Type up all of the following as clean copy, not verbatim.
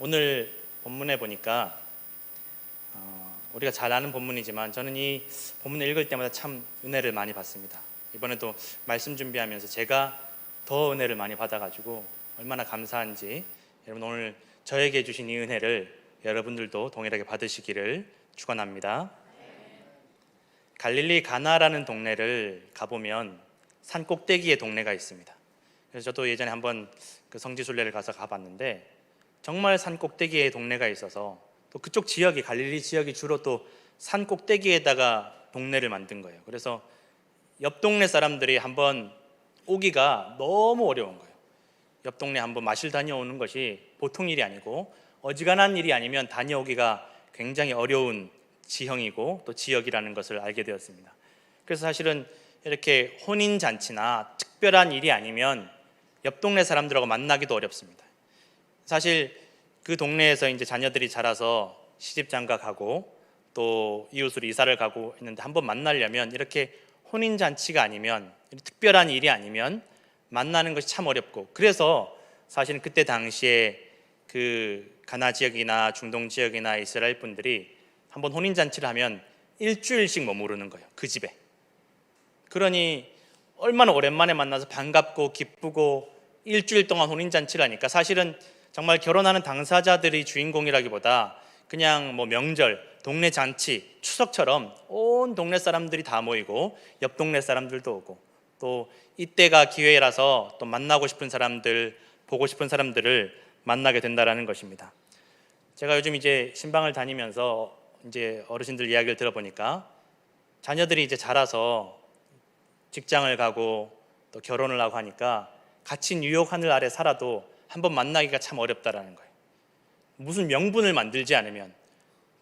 오늘 본문에 보니까 우리가 잘 아는 본문이지만 저는 이 본문을 읽을 때마다 참 은혜를 많이 받습니다. 이번에도 말씀 준비하면서 제가 더 은혜를 많이 받아가지고 얼마나 감사한지, 여러분 오늘 저에게 주신 이 은혜를 여러분들도 동일하게 받으시기를 축원합니다. 갈릴리 가나라는 동네를 가보면 산 꼭대기에 동네가 있습니다. 그래서 저도 예전에 한번 그 성지순례를 가서 가봤는데 정말 산 꼭대기에 동네가 있어서, 또 그쪽 지역이, 갈릴리 지역이 주로 또 산 꼭대기에다가 동네를 만든 거예요. 그래서 옆 동네 사람들이 한번 오기가 너무 어려운 거예요. 옆 동네 한번 마실 다녀오는 것이 보통 일이 아니고, 어지간한 일이 아니면 다녀오기가 굉장히 어려운 지형이고 또 지역이라는 것을 알게 되었습니다. 그래서 사실은 이렇게 혼인잔치나 특별한 일이 아니면 옆 동네 사람들하고 만나기도 어렵습니다. 사실 그 동네에서 이제 자녀들이 자라서 시집장가 가고 또 이웃으로 이사를 가고 했는데, 한번 만나려면 이렇게 혼인잔치가 아니면, 특별한 일이 아니면 만나는 것이 참 어렵고, 그래서 사실은 그때 당시에 그 가나 지역이나 중동 지역이나 이스라엘 분들이 한번 혼인잔치를 하면 일주일씩 머무르는 거예요, 그 집에. 그러니 얼마나 오랜만에 만나서 반갑고 기쁘고 일주일 동안 혼인잔치를 하니까 사실은 정말 결혼하는 당사자들이 주인공이라기보다 그냥 뭐 명절, 동네 잔치, 추석처럼 온 동네 사람들이 다 모이고 옆 동네 사람들도 오고, 또 이때가 기회라서 또 만나고 싶은 사람들, 보고 싶은 사람들을 만나게 된다라는 것입니다. 제가 요즘 이제 신방을 다니면서 이제 어르신들 이야기를 들어보니까 자녀들이 이제 자라서 직장을 가고 또 결혼을 하고 하니까 같이 뉴욕 하늘 아래 살아도 한번 만나기가 참 어렵다라는 거예요. 무슨 명분을 만들지 않으면,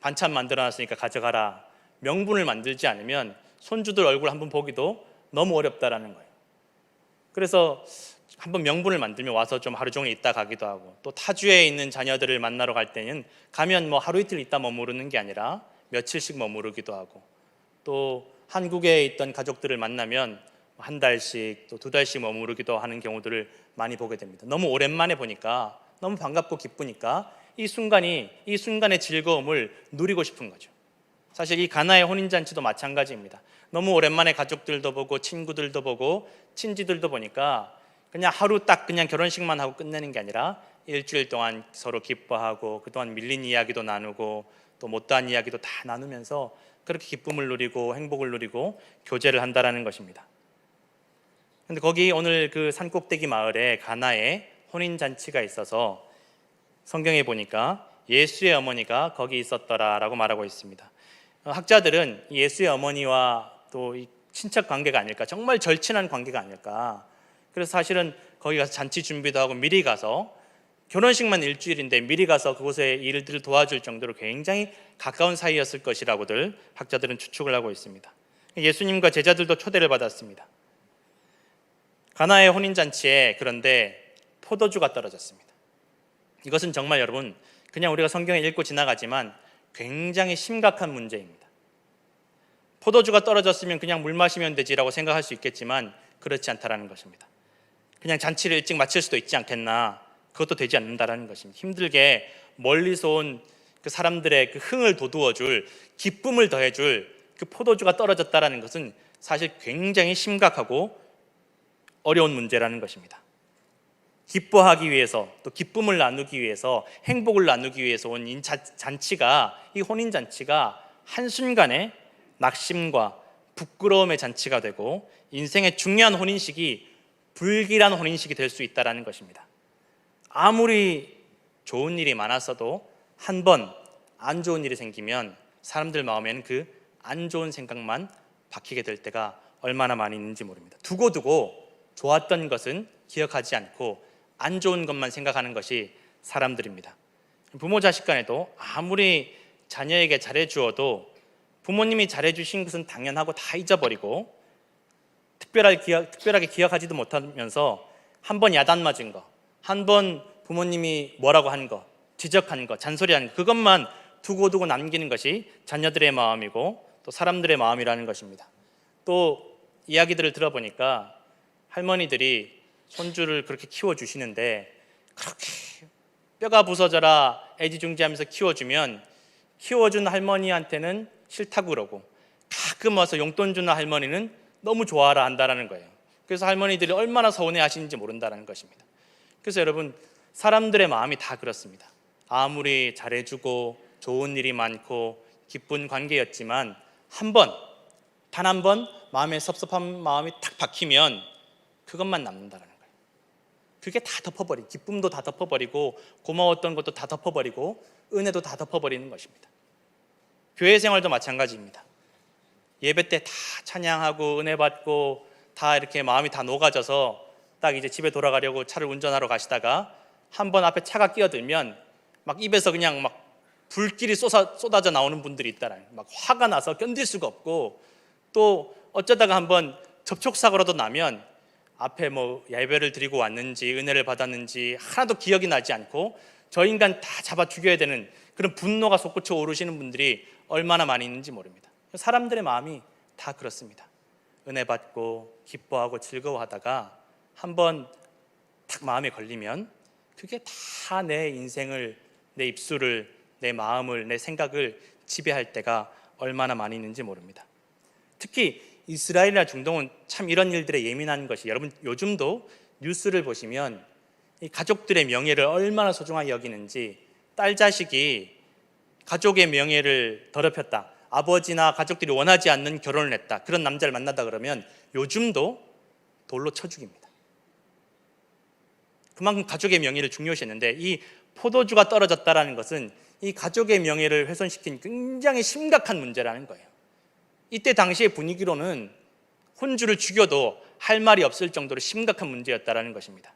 반찬 만들어놨으니까 가져가라, 명분을 만들지 않으면 손주들 얼굴 한번 보기도 너무 어렵다라는 거예요. 그래서 한번 명분을 만들면 와서 좀 하루 종일 있다 가기도 하고, 또 타주에 있는 자녀들을 만나러 갈 때는 가면 뭐 하루 이틀 있다 머무르는 게 아니라 며칠씩 머무르기도 하고, 또 한국에 있던 가족들을 만나면 한 달씩 또 두 달씩 머무르기도 하는 경우들을 많이 보게 됩니다. 너무 오랜만에 보니까 너무 반갑고 기쁘니까 이 순간의 즐거움을 누리고 싶은 거죠. 사실 이 가나의 혼인잔치도 마찬가지입니다. 너무 오랜만에 가족들도 보고 친구들도 보고 친지들도 보니까 그냥 하루 딱 그냥 결혼식만 하고 끝내는 게 아니라 일주일 동안 서로 기뻐하고 그동안 밀린 이야기도 나누고 또 못다한 이야기도 다 나누면서 그렇게 기쁨을 누리고 행복을 누리고 교제를 한다라는 것입니다. 근데 거기 오늘 그 산꼭대기 마을에 가나에 혼인잔치가 있어서 성경에 보니까 예수의 어머니가 거기 있었더라라고 말하고 있습니다. 학자들은 예수의 어머니와 또 이 친척 관계가 아닐까, 정말 절친한 관계가 아닐까. 그래서 사실은 거기 가서 잔치 준비도 하고 미리 가서, 결혼식만 일주일인데 미리 가서 그곳의 일들을 도와줄 정도로 굉장히 가까운 사이였을 것이라고들 학자들은 추측을 하고 있습니다. 예수님과 제자들도 초대를 받았습니다. 가나의 혼인잔치에 그런데 포도주가 떨어졌습니다. 이것은 정말 여러분 그냥 우리가 성경에 읽고 지나가지만 굉장히 심각한 문제입니다. 포도주가 떨어졌으면 그냥 물 마시면 되지라고 생각할 수 있겠지만 그렇지 않다라는 것입니다. 그냥 잔치를 일찍 마칠 수도 있지 않겠나, 그것도 되지 않는다라는 것입니다. 힘들게 멀리서 온 그 사람들의 그 흥을 돋우어줄, 기쁨을 더해줄 그 포도주가 떨어졌다라는 것은 사실 굉장히 심각하고 어려운 문제라는 것입니다. 기뻐하기 위해서, 또 기쁨을 나누기 위해서, 행복을 나누기 위해서 온 이 잔치가, 이 혼인잔치가 한순간에 낙심과 부끄러움의 잔치가 되고 인생의 중요한 혼인식이 불길한 혼인식이 될 수 있다는 것입니다. 아무리 좋은 일이 많았어도 한 번 안 좋은 일이 생기면 사람들 마음에는 그 안 좋은 생각만 박히게 될 때가 얼마나 많이 있는지 모릅니다. 두고두고 좋았던 것은 기억하지 않고 안 좋은 것만 생각하는 것이 사람들입니다. 부모 자식 간에도 아무리 자녀에게 잘해주어도 부모님이 잘해주신 것은 당연하고 다 잊어버리고 특별하게 기억하지도 못하면서 한 번 야단 맞은 거, 한 번 부모님이 뭐라고 한 거, 지적한 거, 잔소리한 거, 그것만 두고두고 남기는 것이 자녀들의 마음이고 또 사람들의 마음이라는 것입니다. 또 이야기들을 들어보니까 할머니들이 손주를 그렇게 키워주시는데 그렇게 뼈가 부서져라 애지중지하면서 키워준 할머니한테는 싫다고 그러고, 가끔 와서 용돈 주는 할머니는 너무 좋아라 한다라는 거예요. 그래서 할머니들이 얼마나 서운해 하시는지 모른다는 것입니다. 그래서 여러분, 사람들의 마음이 다 그렇습니다. 아무리 잘해주고 좋은 일이 많고 기쁜 관계였지만 단 한 번 마음에 섭섭한 마음이 탁 박히면 그것만 남는다는 거예요. 그게 다 덮어버리고, 기쁨도 다 덮어버리고, 고마웠던 것도 다 덮어버리고, 은혜도 다 덮어버리는 것입니다. 교회 생활도 마찬가지입니다. 예배 때 다 찬양하고 은혜 받고 다 이렇게 마음이 다 녹아져서 딱 이제 집에 돌아가려고 차를 운전하러 가시다가 한 번 앞에 차가 끼어들면 막 입에서 그냥 막 불길이 쏟아져 나오는 분들이 있다라는, 막 화가 나서 견딜 수가 없고, 또 어쩌다가 한번 접촉사고라도 나면 앞에 뭐 예배를 드리고 왔는지 은혜를 받았는지 하나도 기억이 나지 않고 저 인간 다 잡아 죽여야 되는 그런 분노가 솟구쳐 오르시는 분들이 얼마나 많이 있는지 모릅니다. 사람들의 마음이 다 그렇습니다. 은혜 받고 기뻐하고 즐거워하다가 한번 딱 마음에 걸리면 그게 다 내 인생을, 내 입술을, 내 마음을, 내 생각을 지배할 때가 얼마나 많이 있는지 모릅니다. 특히 이스라엘이나 중동은 참 이런 일들에 예민한 것이, 여러분 요즘도 뉴스를 보시면 이 가족들의 명예를 얼마나 소중하게 여기는지, 딸 자식이 가족의 명예를 더럽혔다, 아버지나 가족들이 원하지 않는 결혼을 했다, 그런 남자를 만나다 그러면 요즘도 돌로 쳐 죽입니다. 그만큼 가족의 명예를 중요시했는데, 이 포도주가 떨어졌다는 것은 이 가족의 명예를 훼손시킨 굉장히 심각한 문제라는 거예요. 이때 당시의 분위기로는 혼주를 죽여도 할 말이 없을 정도로 심각한 문제였다는 것입니다.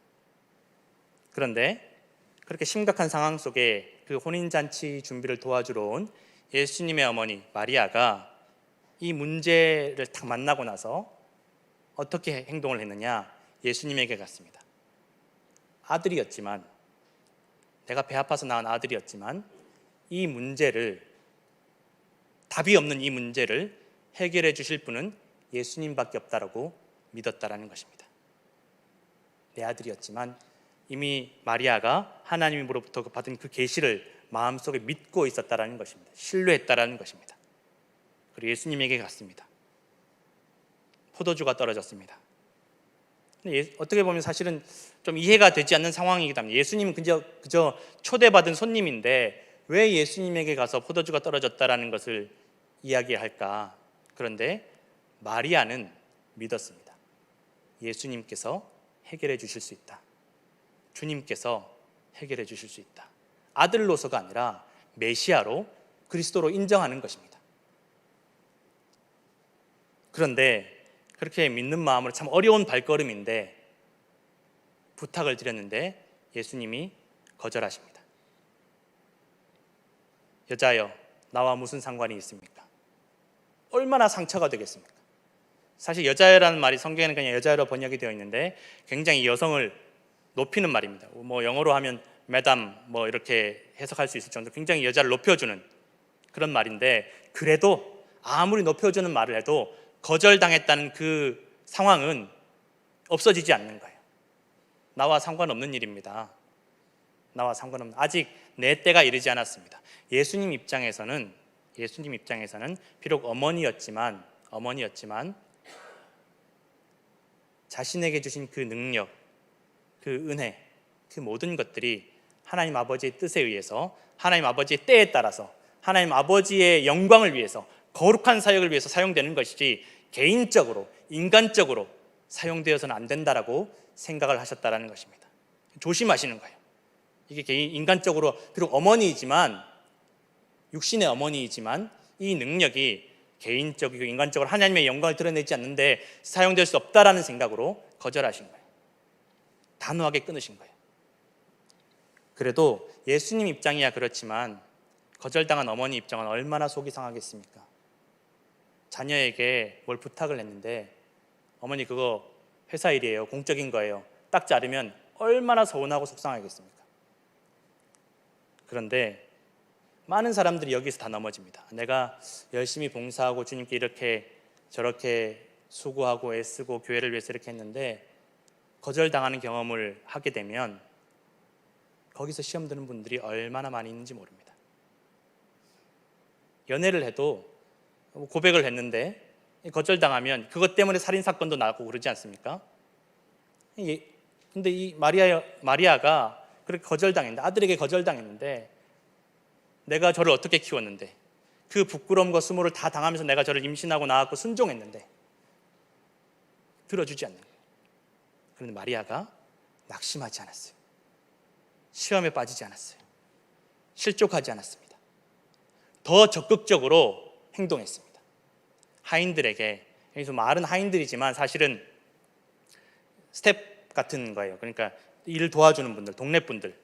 그런데 그렇게 심각한 상황 속에 그 혼인잔치 준비를 도와주러 온 예수님의 어머니 마리아가 이 문제를 딱 만나고 나서 어떻게 행동을 했느냐, 예수님에게 갔습니다. 아들이었지만, 내가 배 아파서 낳은 아들이었지만 이 문제를, 답이 없는 이 문제를 해결해 주실 분은 예수님밖에 없다라고 믿었다라는 것입니다. 내 아들이었지만 이미 마리아가 하나님으로부터 받은 그 계시를 마음속에 믿고 있었다라는 것입니다. 신뢰했다라는 것입니다. 그리고 예수님에게 갔습니다. 포도주가 떨어졌습니다. 어떻게 보면 사실은 좀 이해가 되지 않는 상황이기도 합니다. 예수님은 그저 초대받은 손님인데 왜 예수님에게 가서 포도주가 떨어졌다라는 것을 이야기할까? 그런데 마리아는 믿었습니다. 예수님께서 해결해 주실 수 있다. 주님께서 해결해 주실 수 있다. 아들로서가 아니라 메시아로, 그리스도로 인정하는 것입니다. 그런데 그렇게 믿는 마음으로, 참 어려운 발걸음인데 부탁을 드렸는데 예수님이 거절하십니다. 여자여, 나와 무슨 상관이 있습니까? 얼마나 상처가 되겠습니까? 사실 여자여라는 말이 성경에는 그냥 여자여로 번역이 되어 있는데 굉장히 여성을 높이는 말입니다. 뭐 영어로 하면 매담 뭐 이렇게 해석할 수 있을 정도로 굉장히 여자를 높여주는 그런 말인데, 그래도 아무리 높여주는 말을 해도 거절당했다는 그 상황은 없어지지 않는 거예요. 나와 상관없는 일입니다. 나와 상관없는, 아직 내 때가 이르지 않았습니다. 예수님 입장에서는 비록 어머니였지만 자신에게 주신 그 능력, 그 은혜, 그 모든 것들이 하나님 아버지의 뜻에 의해서, 하나님 아버지의 때에 따라서, 하나님 아버지의 영광을 위해서, 거룩한 사역을 위해서 사용되는 것이지 개인적으로, 인간적으로 사용되어서는 안 된다라고 생각을 하셨다라는 것입니다. 조심하시는 거예요. 이게 인간적으로 비록 어머니이지만, 육신의 어머니이지만 이 능력이 개인적이고 인간적으로 하나님의 영광을 드러내지 않는데 사용될 수 없다라는 생각으로 거절하신 거예요. 단호하게 끊으신 거예요. 그래도 예수님 입장이야 그렇지만 거절당한 어머니 입장은 얼마나 속이 상하겠습니까? 자녀에게 뭘 부탁을 했는데 어머니 그거 회사 일이에요, 공적인 거예요, 딱 자르면 얼마나 서운하고 속상하겠습니까? 그런데 많은 사람들이 여기서 다 넘어집니다. 내가 열심히 봉사하고 주님께 이렇게 저렇게 수고하고 애쓰고 교회를 위해서 이렇게 했는데 거절당하는 경험을 하게 되면 거기서 시험 드는 분들이 얼마나 많이 있는지 모릅니다. 연애를 해도 고백을 했는데 거절당하면 그것 때문에 살인사건도 나고 그러지 않습니까? 근데 이 마리아가 그렇게 거절당했는데, 아들에게 거절당했는데, 내가 저를 어떻게 키웠는데, 그 부끄러움과 수모를 다 당하면서 내가 저를 임신하고 낳았고 순종했는데 들어주지 않는 거예요. 그런데 마리아가 낙심하지 않았어요. 시험에 빠지지 않았어요. 실족하지 않았습니다. 더 적극적으로 행동했습니다. 하인들에게, 여기서 말은 하인들이지만 사실은 스텝 같은 거예요. 그러니까 일을 도와주는 분들, 동네 분들,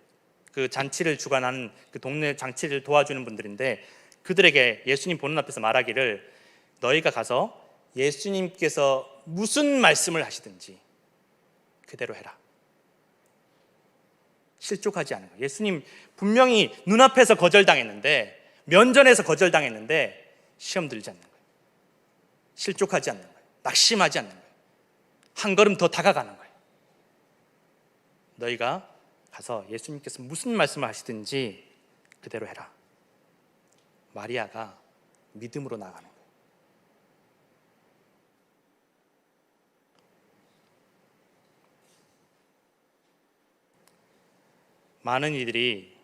그 잔치를 주관하는 그 동네 잔치를 도와주는 분들인데, 그들에게 예수님 보는 앞에서 말하기를, 너희가 가서 예수님께서 무슨 말씀을 하시든지 그대로 해라. 실족하지 않은 거예요. 예수님 분명히 눈앞에서 거절당했는데, 면전에서 거절당했는데 시험 들지 않는 거예요. 실족하지 않는 거예요. 낙심하지 않는 거예요. 한 걸음 더 다가가는 거예요. 너희가 가서 예수님께서 무슨 말씀을 하시든지 그대로 해라. 마리아가 믿음으로 나가는 거예요. 많은 이들이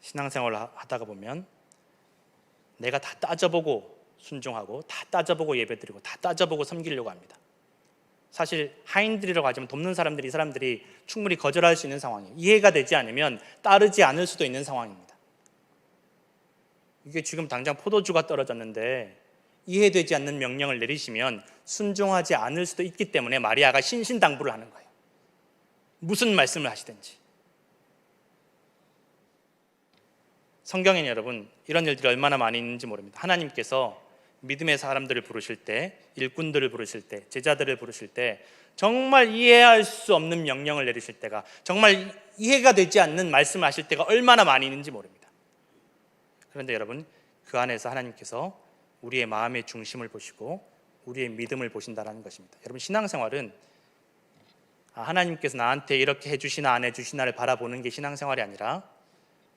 신앙생활을 하다가 보면 내가 다 따져보고 순종하고, 다 따져보고 예배드리고, 다 따져보고 섬기려고 합니다. 사실 하인들이라고 하지만 돕는 사람들이, 이 사람들이 충분히 거절할 수 있는 상황이에요. 이해가 되지 않으면 따르지 않을 수도 있는 상황입니다. 이게 지금 당장 포도주가 떨어졌는데 이해되지 않는 명령을 내리시면 순종하지 않을 수도 있기 때문에 마리아가 신신당부를 하는 거예요. 무슨 말씀을 하시든지. 성경에는 여러분 이런 일들이 얼마나 많이 있는지 모릅니다. 하나님께서 믿음의 사람들을 부르실 때, 일꾼들을 부르실 때, 제자들을 부르실 때 정말 이해할 수 없는 명령을 내리실 때가, 정말 이해가 되지 않는 말씀을 하실 때가 얼마나 많이 있는지 모릅니다. 그런데 여러분, 그 안에서 하나님께서 우리의 마음의 중심을 보시고 우리의 믿음을 보신다는 것입니다. 여러분, 신앙생활은 하나님께서 나한테 이렇게 해주시나 안 해주시나를 바라보는 게 신앙생활이 아니라,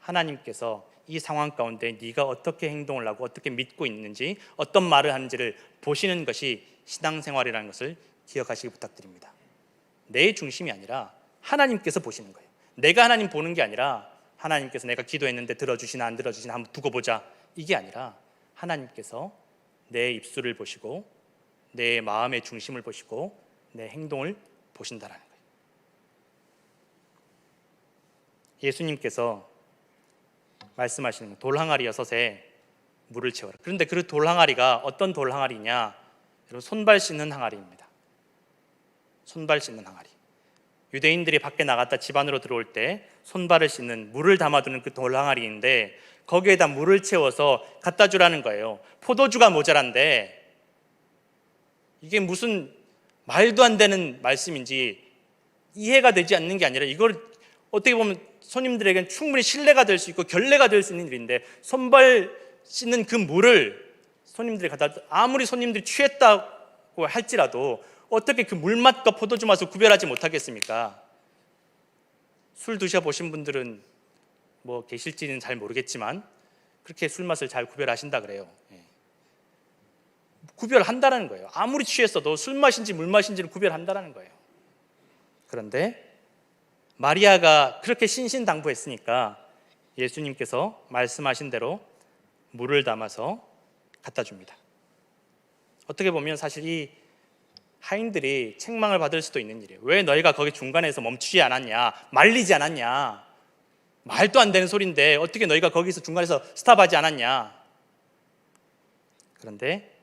하나님께서 이 상황 가운데 네가 어떻게 행동을 하고 어떻게 믿고 있는지, 어떤 말을 하는지를 보시는 것이 신앙생활이라는 것을 기억하시기 부탁드립니다. 내 중심이 아니라 하나님께서 보시는 거예요. 내가 하나님 보는 게 아니라, 하나님께서 내가 기도했는데 들어주시나 안 들어주시나 한번 두고 보자, 이게 아니라 하나님께서 내 입술을 보시고 내 마음의 중심을 보시고 내 행동을 보신다는 거예요. 예수님께서 말씀하시는 돌 항아리 6에 물을 채워라. 그런데 그 돌 항아리가 어떤 돌 항아리냐? 여러분, 손발 씻는 항아리입니다. 손발 씻는 항아리. 유대인들이 밖에 나갔다 집 안으로 들어올 때 손발을 씻는, 물을 담아두는 그 돌 항아리인데, 거기에다 물을 채워서 갖다 주라는 거예요. 포도주가 모자란데 이게 무슨 말도 안 되는 말씀인지 이해가 되지 않는 게 아니라, 이걸 어떻게 보면 손님들에게는 충분히 신뢰가 될 수 있고 결례가 될 수 있는 일인데, 손발 씻는 그 물을 손님들이 갖다, 아무리 손님들이 취했다고 할지라도 어떻게 그 물맛과 포도주 맛을 구별하지 못하겠습니까? 술 드셔보신 분들은 뭐 계실지는 잘 모르겠지만 그렇게 술 맛을 잘 구별하신다 그래요. 구별한다는 거예요. 아무리 취했어도 술 맛인지 물 맛인지를 구별한다는 거예요. 그런데 마리아가 그렇게 신신당부했으니까 예수님께서 말씀하신 대로 물을 담아서 갖다 줍니다. 어떻게 보면 사실 이 하인들이 책망을 받을 수도 있는 일이에요. 왜 너희가 거기 중간에서 멈추지 않았냐, 말리지 않았냐, 말도 안 되는 소리인데 어떻게 너희가 거기서 중간에서 스탑하지 않았냐. 그런데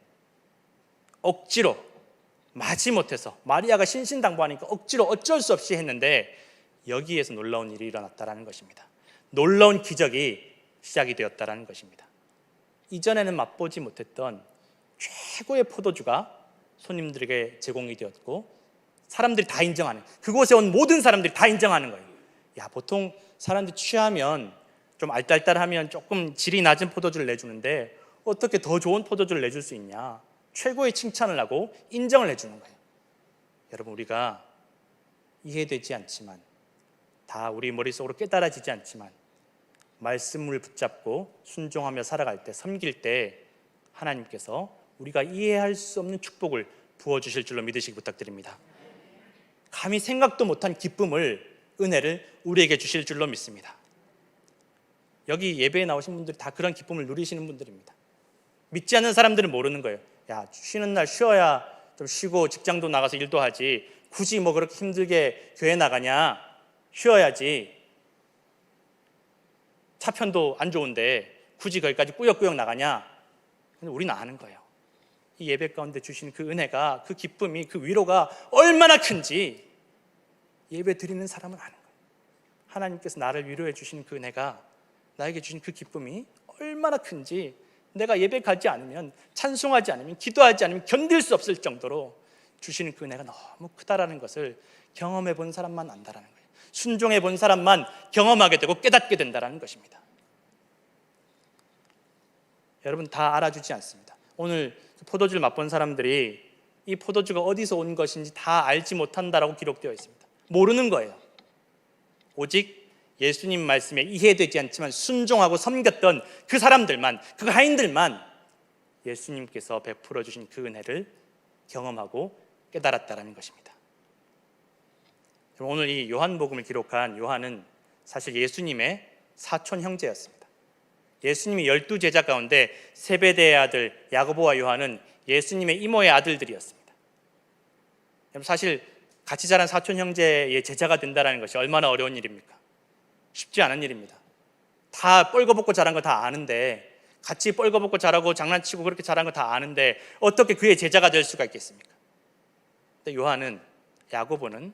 억지로, 마지못해서 마리아가 신신당부하니까 억지로 어쩔 수 없이 했는데, 여기에서 놀라운 일이 일어났다는 것입니다. 놀라운 기적이 시작이 되었다는 것입니다. 이전에는 맛보지 못했던 최고의 포도주가 손님들에게 제공이 되었고, 사람들이 다 인정하는, 그곳에 온 모든 사람들이 다 인정하는 거예요. 야, 보통 사람들이 취하면 좀 알딸딸하면 조금 질이 낮은 포도주를 내주는데 어떻게 더 좋은 포도주를 내줄 수 있냐, 최고의 칭찬을 하고 인정을 해주는 거예요. 여러분, 우리가 이해되지 않지만 다 우리 머릿속으로 깨달아지지 않지만 말씀을 붙잡고 순종하며 살아갈 때, 섬길 때 하나님께서 우리가 이해할 수 없는 축복을 부어주실 줄로 믿으시기 부탁드립니다. 감히 생각도 못한 기쁨을, 은혜를 우리에게 주실 줄로 믿습니다. 여기 예배에 나오신 분들이 다 그런 기쁨을 누리시는 분들입니다. 믿지 않는 사람들은 모르는 거예요. 야, 쉬는 날 쉬어야 좀 쉬고 직장도 나가서 일도 하지, 굳이 뭐 그렇게 힘들게 교회 나가냐, 쉬어야지, 차편도 안 좋은데 굳이 거기까지 꾸역꾸역 나가냐. 근데 우리는 아는 거예요. 이 예배 가운데 주신 그 은혜가, 그 기쁨이, 그 위로가 얼마나 큰지 예배 드리는 사람은 아는 거예요. 하나님께서 나를 위로해 주신 그 은혜가, 나에게 주신 그 기쁨이 얼마나 큰지 내가 예배 가지 않으면, 찬송하지 않으면, 기도하지 않으면 견딜 수 없을 정도로 주시는 그 은혜가 너무 크다라는 것을 경험해 본 사람만 안다라는 거예요. 순종해 본 사람만 경험하게 되고 깨닫게 된다라는 것입니다. 여러분, 다 알아주지 않습니다. 오늘 포도주를 맛본 사람들이 이 포도주가 어디서 온 것인지 다 알지 못한다라고 기록되어 있습니다. 모르는 거예요. 오직 예수님 말씀에 이해되지 않지만 순종하고 섬겼던 그 사람들만, 그 하인들만 예수님께서 베풀어 주신 그 은혜를 경험하고 깨달았다라는 것입니다. 오늘 이 요한복음을 기록한 요한은 사실 예수님의 사촌 형제였습니다. 예수님이 12제자 가운데 세베대의 아들 야고보와 요한은 예수님의 이모의 아들들이었습니다. 사실 같이 자란 사촌 형제의 제자가 된다는 것이 얼마나 어려운 일입니까? 쉽지 않은 일입니다. 다 뻘거벗고 자란 거 다 아는데, 같이 뻘거벗고 자라고 장난치고 그렇게 자란 거 다 아는데 어떻게 그의 제자가 될 수가 있겠습니까? 근데 요한은, 야고보는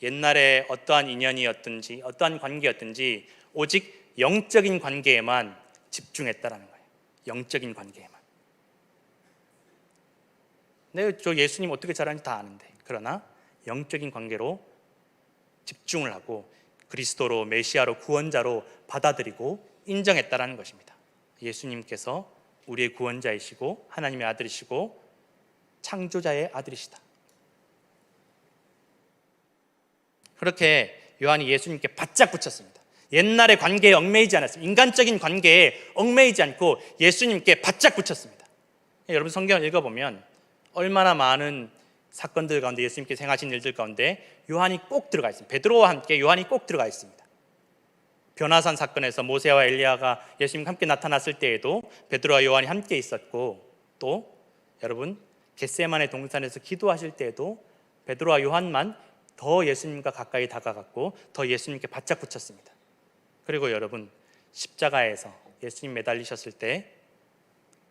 옛날에 어떠한 인연이었든지 어떠한 관계였든지 오직 영적인 관계에만 집중했다라는 거예요. 영적인 관계에만. 내가 저 예수님 어떻게 자라는지 다 아는데, 그러나 영적인 관계로 집중을 하고 그리스도로, 메시아로, 구원자로 받아들이고 인정했다라는 것입니다. 예수님께서 우리의 구원자이시고 하나님의 아들이시고 창조자의 아들이시다. 그렇게 요한이 예수님께 바짝 붙였습니다. 옛날의 관계에 얽매이지 않았습니다. 인간적인 관계에 얽매이지 않고 예수님께 바짝 붙였습니다. 여러분, 성경을 읽어보면 얼마나 많은 사건들 가운데, 예수님께서 행하신 일들 가운데 요한이 꼭 들어가 있습니다. 베드로와 함께 요한이 꼭 들어가 있습니다. 변화산 사건에서 모세와 엘리야가 예수님과 함께 나타났을 때에도 베드로와 요한이 함께 있었고, 또 여러분 겟세마네 동산에서 기도하실 때에도 베드로와 요한만 더 예수님과 가까이 다가갔고 더 예수님께 바짝 붙였습니다. 그리고 여러분, 십자가에서 예수님 매달리셨을 때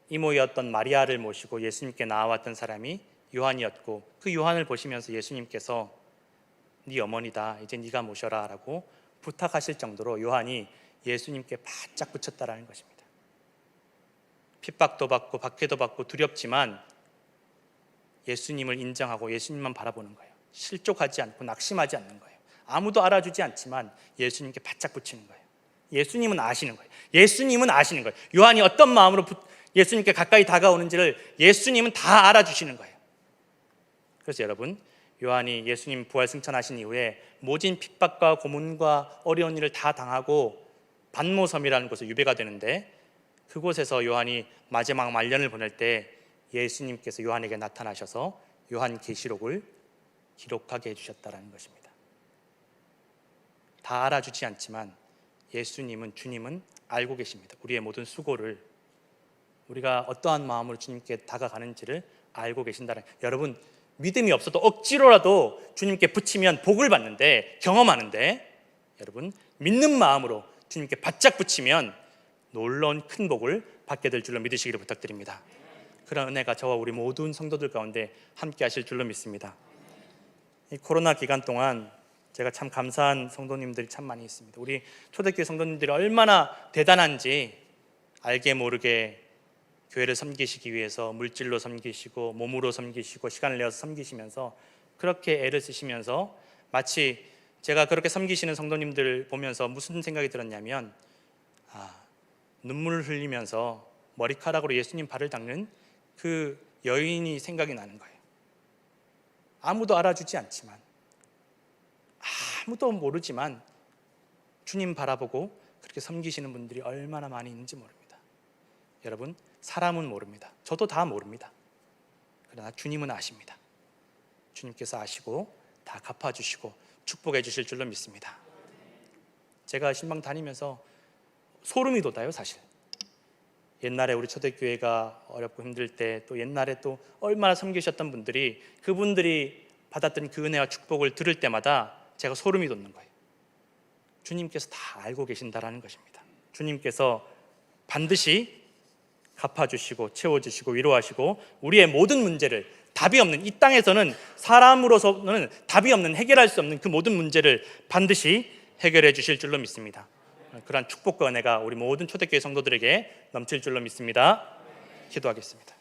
이모였던 마리아를 모시고 예수님께 나아왔던 사람이 요한이었고, 그 요한을 보시면서 예수님께서 네 어머니다, 이제 네가 모셔라 라고 부탁하실 정도로 요한이 예수님께 바짝 붙였다라는 것입니다. 핍박도 받고 박해도 받고 두렵지만 예수님을 인정하고 예수님만 바라보는 거예요. 실족하지 않고 낙심하지 않는 거예요. 아무도 알아주지 않지만 예수님께 바짝 붙이는 거예요. 예수님은 아시는 거예요. 예수님은 아시는 거예요. 요한이 어떤 마음으로 예수님께 가까이 다가오는지를 예수님은 다 알아주시는 거예요. 그래서 여러분, 요한이 예수님 부활 승천하신 이후에 모진 핍박과 고문과 어려운 일을 다 당하고 반모섬이라는 곳에 유배가 되는데, 그곳에서 요한이 마지막 말년을 보낼 때 예수님께서 요한에게 나타나셔서 요한계시록을 기록하게 해주셨다는 것입니다. 다 알아주지 않지만 예수님은, 주님은 알고 계십니다. 우리의 모든 수고를, 우리가 어떠한 마음으로 주님께 다가가는지를 알고 계신다는, 여러분 믿음이 없어도 억지로라도 주님께 붙이면 복을 받는데, 경험하는데, 여러분 믿는 마음으로 주님께 바짝 붙이면 놀라운 큰 복을 받게 될 줄로 믿으시기를 부탁드립니다. 그런 은혜가 저와 우리 모든 성도들 가운데 함께 하실 줄로 믿습니다. 이 코로나 기간 동안 제가 참 감사한 성도님들이 참 많이 있습니다. 우리 초대교회 성도님들이 얼마나 대단한지 알게 모르게 교회를 섬기시기 위해서 물질로 섬기시고 몸으로 섬기시고 시간을 내어서 섬기시면서 그렇게 애를 쓰시면서, 마치 제가 그렇게 섬기시는 성도님들 보면서 무슨 생각이 들었냐면, 눈물을 흘리면서 머리카락으로 예수님 발을 닦는 그 여인이 생각이 나는 거예요. 아무도 알아주지 않지만, 아무도 모르지만 주님 바라보고 그렇게 섬기시는 분들이 얼마나 많이 있는지 모릅니다. 여러분, 사람은 모릅니다. 저도 다 모릅니다. 그러나 주님은 아십니다. 주님께서 아시고 다 갚아주시고 축복해 주실 줄로 믿습니다. 제가 신방 다니면서 소름이 돋아요. 사실 옛날에 우리 초대교회가 어렵고 힘들 때, 또 옛날에 또 얼마나 섬기셨던 분들이, 그분들이 받았던 그 은혜와 축복을 들을 때마다 제가 소름이 돋는 거예요. 주님께서 다 알고 계신다라는 것입니다. 주님께서 반드시 갚아주시고 채워주시고 위로하시고 우리의 모든 문제를, 답이 없는, 이 땅에서는 사람으로서는 답이 없는, 해결할 수 없는 그 모든 문제를 반드시 해결해 주실 줄로 믿습니다. 그러한 축복과 은혜가 우리 모든 초대교회 성도들에게 넘칠 줄로 믿습니다. 기도하겠습니다.